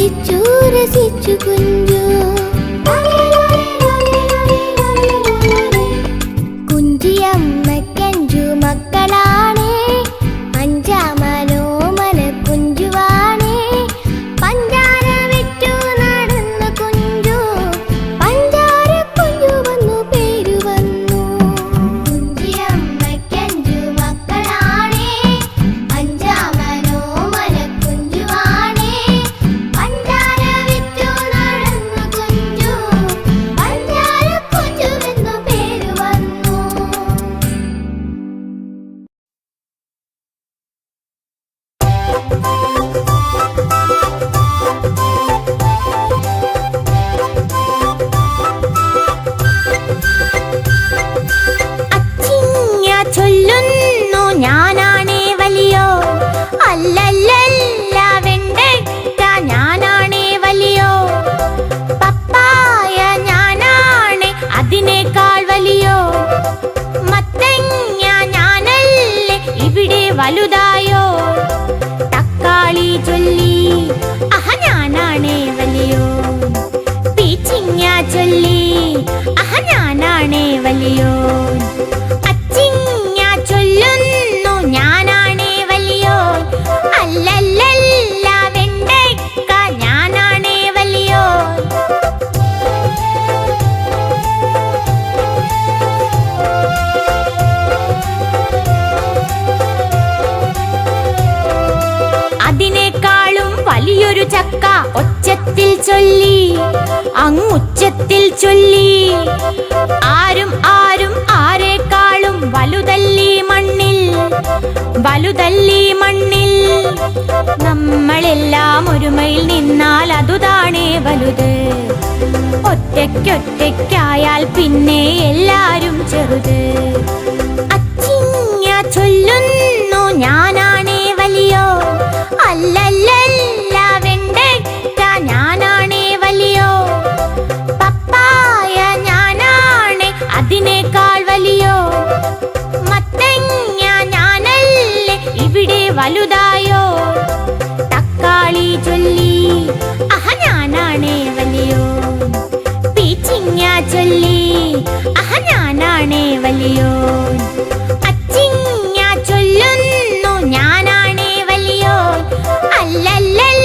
രസിച്ചു രസിച്ചു കുഞ്ചു. കുഞ്ചിയമ്മക്കഞ്ചു മക്കളാണേ, അഞ്ചാമനോമന കുഞ്ചുവാണേ. പഞ്ചാര വിറ്റു നടന്നു കുഞ്ചു, പഞ്ചാര കുഞ്ചു വന്നു പേരു വന്നു. കുഞ്ചിയമ്മക്കഞ്ചു മക്കളാണേ, അഞ്ചാമനോമന കുഞ്ചുവാണേ. പഞ്ചാര വിറ്റു നടന്നു കുഞ്ചു, പഞ്ചാര കുഞ്ചു വന്നു പേരു വന്നു. അച്ചിങ്ങ ചൊല്ലുന്നു ഞാനാണേ വലിയോ, അല്ലല്ലല്ല വെണ്ടയ്ക്ക ഞാനാണേ വലിയോ. പപ്പായ ഞാനാണേ അതിനേക്കാൾ വലിയോ. മത്തങ്ങ ഞാനല്ലേ ഇവിടെ വലുതായോ. തക്കാളി ചൊല്ലി അഹ ഞാനാണേ വലിയോ. പീച്ചിങ്ങ ചൊല്ലി അഹ ഞാനാണേ വലിയോ. അച്ചിങ്ങ ചൊല്ലുന്നു ഞാനാണേ വലിയോ, അല്ലല്ലല്ല വെണ്ടയ്ക്ക ഞാനാണേ വലിയോ. അതിനേക്കാളും വലിയൊരു ചക്ക ഒച്ചത്തിൽ ചൊല്ലി, അങ്ങുച്ചത്തിൽ ചൊല്ലി. ആരും ആരും ആരെക്കാളും വലുതല്ലീ മണ്ണിൽ, വലുതല്ലീ മണ്ണിൽ. നമ്മളെല്ലാം ഒരുമയിൽ നിന്നാൽ അതുതാണേ വലുത്. ഒറ്റയ്ക്കൊറ്റയ്ക്കായാൽ പിന്നെ എല്ലാരും ചെറുത്. അച്ചിങ്ങ ചൊല്ലുന്നു ഞാനാണേ വലിയോ, അല്ലല്ലല്ല വെണ്ടയ്ക്ക ഞാനാണേ വലിയോ. പപ്പായ ഞാനാണേ അതിനേക്കാൾ വലിയോ. മത്തങ്ങ ഞാനല്ലേ ഇവിടെ വലുതായോ. തക്കാളി ചൊല്ലി അഹ ഞാനാണേ വലിയോ. പീച്ചിങ്ങ ചൊല്ലി അഹ ഞാനാണേ വലിയോ. അച്ചിങ്ങ ചൊല്ലുന്നു ഞാനാണേ വലിയോ, അല്ലല്ലല്ല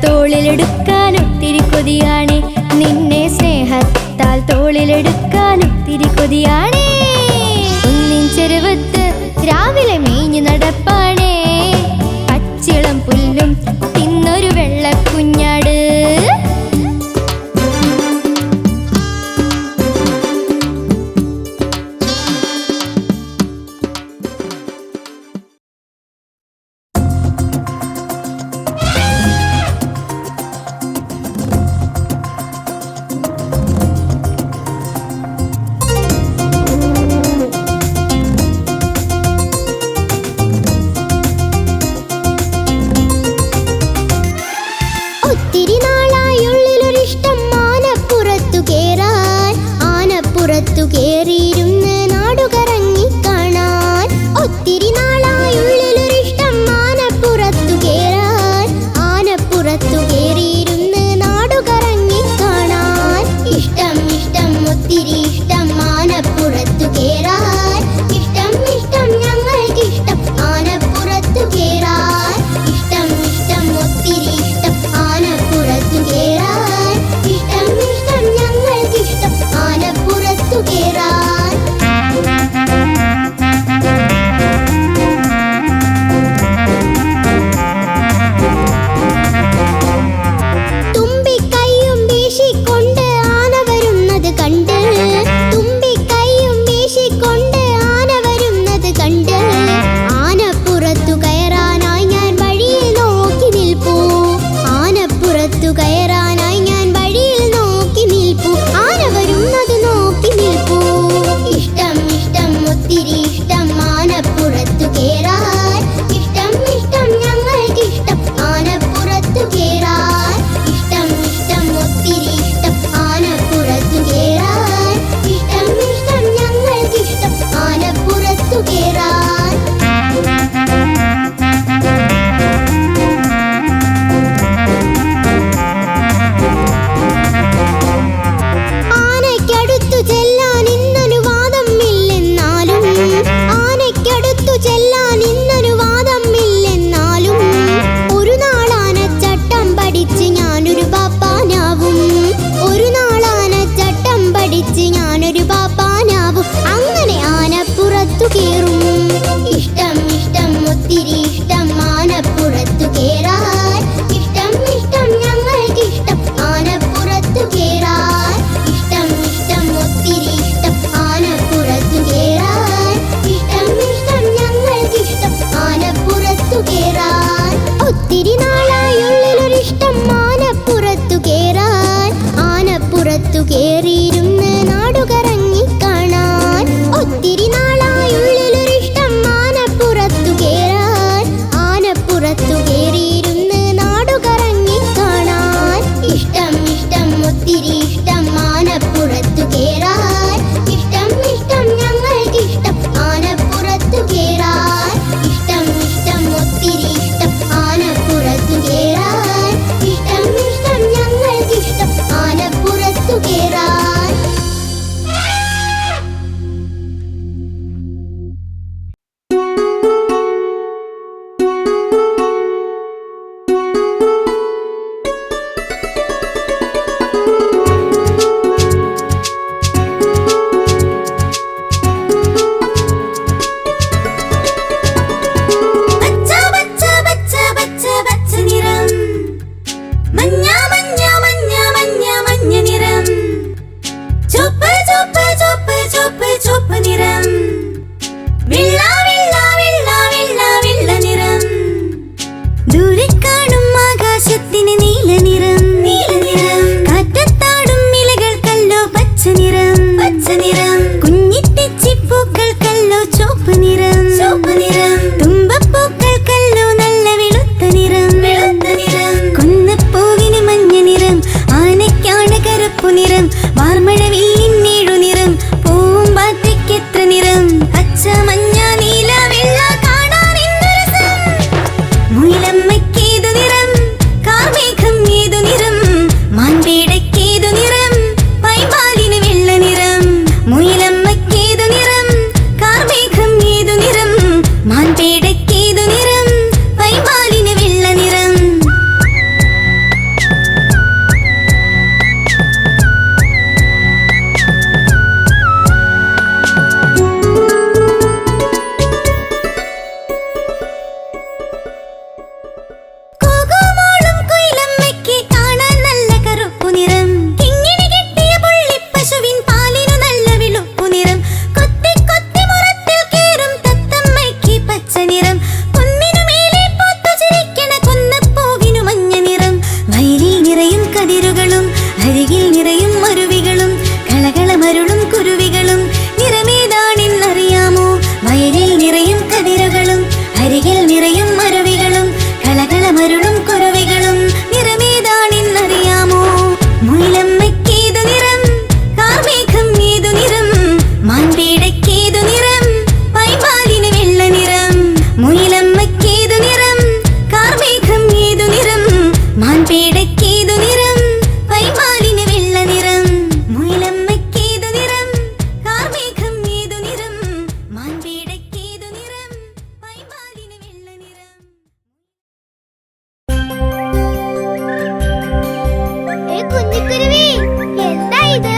തോളിലെടുക്കാൻ ഒത്തിരി കൊതിയാണേ, നിന്നെ സ്നേഹത്താൽ തോളിലെടുക്കാൻ ഒത്തിരി കൊതിയാണേ. കുന്നിൻ ചെരുവത്ത് രാവിലെ മേഞ്ഞു നടപ്പാണേ, പച്ചിളം പുല്ലും തിന്നൊരു വെള്ളക്കുഞ്ഞാട്. കതിരുകളും അരികിൽ നിറയും അരുവികളും കളകളമരുളും കുരുവികളും നിറമേതാണെന്നറിയാമോ? വയലിൽ നിറയും കതിരുകളും അരികിൽ നിറയും അരുവികളും കളകളമരുളും കുരുവികളും നിറമേതാണെന്നറിയാമോ? മുയിലമ്മയ്ക്കേതു നിറം? കാർമേഘം ഏതു നിറം? മാൻപേടയ്ക്കേതു നിറം? പൈമാലിന് വെള്ള നിറം. മുയിലമ്മയ്ക്കേതു നിറം? കാർമേഘം ഏതു നിറം? മാൻപേടയ്ക്കേതു നിറം? പൈമാലിന് വെള്ള നിറം. മുയിലമ്മയ്ക്കേതു നിറം? കാർമേഘം ഏതു നിറം? മാൻപേടയ്ക്കേതു നിറം? പൈമാലിന് വെള്ള നിറം. കുഞ്ഞിക്കുരുവി, എന്താ ഇത്?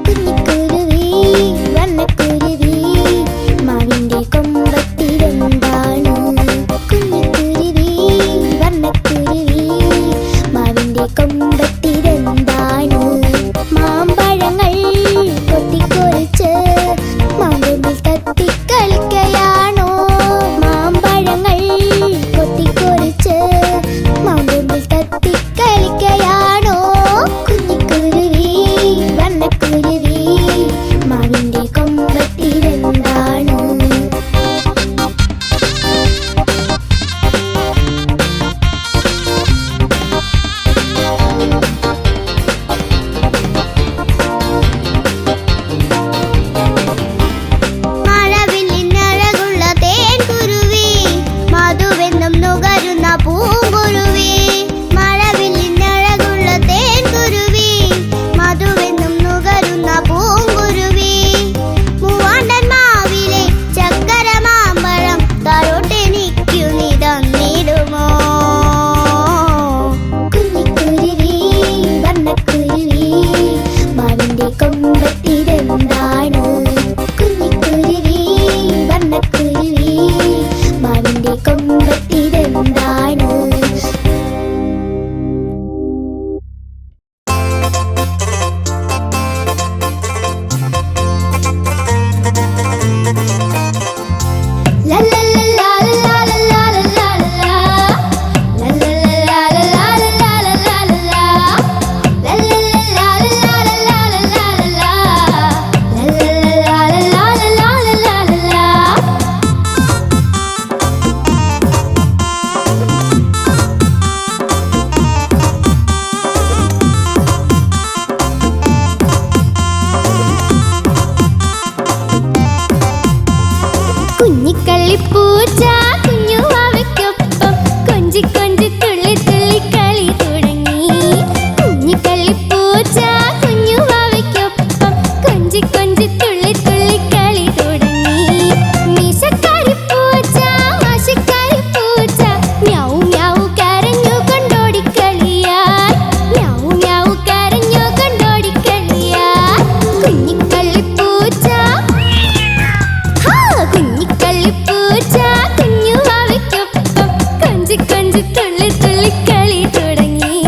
കുഞ്ഞിക്കുരുവി, വർണ്ണക്കുരുവി, മാവിന്റെ കൊമ്പത്തിലെന്താണ്? കുഞ്ഞിക്കുരുവി, വർണ്ണക്കുരുവി, മാവിന്റെ കൊമ്പത്തിലെന്താണ്? മാമ്പഴങ്ങൾ കൊത്തിക്കൊറിച്ച് മാമ്പഴങ്ങൾ തത്തിക്കളിക്കയാണോ? മാമ്പഴങ്ങൾ കൊത്തിക്കൊറിച്ച് മാമ്പഴങ്ങൾ തത്തിക്കളിക്കയാണോ? കുഞ്ഞിക്കുരുവി, വർണ്ണക്കുരുവി, മാവിന്റെ കൊമ്പത്തിലെന്താണ്? മഴവില്ലിനഴകുള്ള തേൻകുരുവി, മധുവെന്നും നുകരുന്ന പൂങ്കുരുവി. മഴവില്ലിനഴകുള്ള തേൻകുരുവി, മധുവെന്നും നുകരുന്ന പൂങ്കുരുവി. മൂവാണ്ടൻ മാവിലെ ചക്കര മാമ്പഴം താരോട്ടെനിക്കു നീ തന്നിടുമോ? കുഞ്ഞിക്കുരുവി, വർണ്ണക്കുരുവി, മാവിന്റെ കൊമ്പത്തിലെന്താണ്? കുഞ്ഞിക്കുരുവി, വർണ്ണക്കുരുവി, മാവിന്റെ കൊമ്പത്തിലെന്താണ്? കുഞ്ഞിക്കള്ളിപ്പൂച്ച കുഞ്ഞുവാവയ്ക്കൊപ്പം കൊഞ്ചി കൊഞ്ചി തുള്ളി തുള്ളി കളി തുടങ്ങി. കുഞ്ഞിക്കള്ളിപ്പൂച്ച കുഞ്ഞുവാവയ്ക്കൊപ്പം കൊഞ്ചി കൊഞ്ചി തുള്ളി തുള്ളി കളി തുടങ്ങി. മീശക്കാരിപ്പൂച്ച മാശക്കാരിപ്പൂച്ച മ്യാവൂ മ്യാവൂ കരഞ്ഞു കൊണ്ടോടിക്കളിയായി. മ്യാവൂ മ്യാവൂ കരഞ്ഞു കൊണ്ടോടിക്കളിയായി. കുഞ്ഞിക്കള്ളിപ്പൂച്ച കുഞ്ഞിക്കള്ളിപ്പൂച്ച കുഞ്ഞുവാവയ്ക്കൊപ്പം കൊഞ്ചി കൊഞ്ചി തുള്ളി തുള്ളി കളി തുടങ്ങി.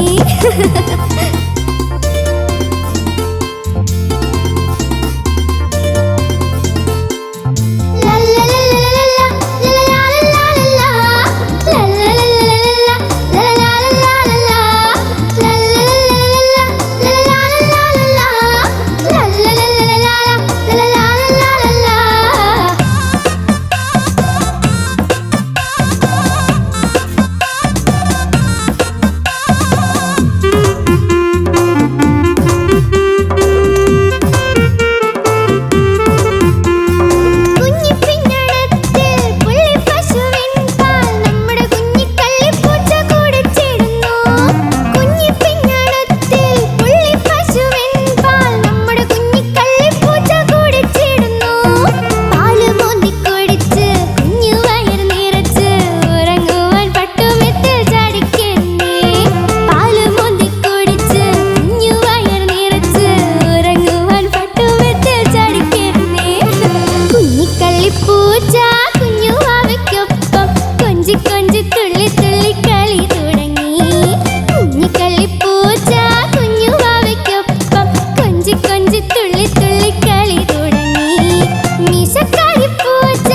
പൂച്ച കുഞ്ഞുവാവയ്ക്കൊപ്പം കൊഞ്ചി കൊഞ്ചി തുള്ളി തുള്ളി കളി തുടങ്ങി. കുഞ്ഞിക്കള്ളിപ്പൂച്ച കുഞ്ഞുവാവയ്ക്കൊപ്പം കൊഞ്ചി കൊഞ്ചി തുള്ളി തുള്ളി കളി തുടങ്ങി. മീശക്കാരിപ്പൂച്ച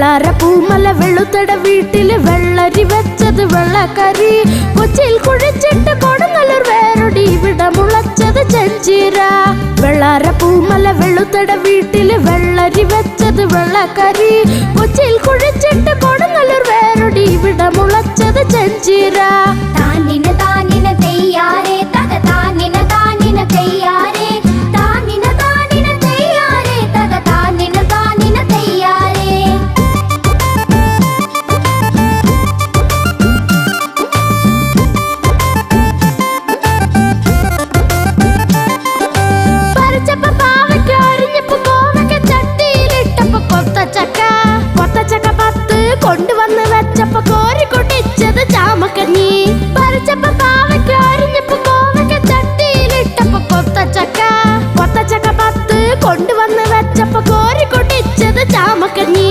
വെള്ളാര പൂമല വെളുത്തട വീട്ടില് വെള്ളരി വെച്ചത് വെള്ളക്കറി കൊച്ചിയിൽ കുഴിച്ചിട്ട് കൊടുങ്ങല്ലൂർ വേറൊടി ഇവിടെ മുളച്ചത് ചെഞ്ചീര വെള്ളാര പൂമല വെളുത്തട വീട്ടില് വെള്ളരി വെച്ചത് വെള്ളക്കറി കൊച്ചിയിൽ കുഴിച്ചിട്ട് കൊടുങ്ങല്ലൂർ വേറൊടി ഇവിടെ മുളച്ചത് ചെഞ്ചീര താനിന താനിന തെയ്യാരേ തക താനിന താനിന തെയ്യാരേ താനിന താനിന തെയ്യാരേ തക താനിന താനിന തെയ്യാരേ പറിച്ചപ്പോ പാവയ്ക്ക അരിഞ്ഞപ്പോ കോവയ്ക്ക ചട്ടിയിലിട്ടപ്പോ കൊത്തച്ചക്ക 10 കൊണ്ടുവന്ന് വെച്ചപ്പോ കോരി കുടിച്ചത് ചാമക്കഞ്ഞി പറിച്ചപ്പോ പാവയ്ക്ക അരിഞ്ഞപ്പോ കോവയ്ക്ക ചട്ടിയിലിട്ടപ്പോ കൊത്തച്ചക്ക 10 കൊണ്ടുവന്ന് വെച്ചപ്പോ കോരി കുടിച്ചത് ചാമക്കഞ്ഞി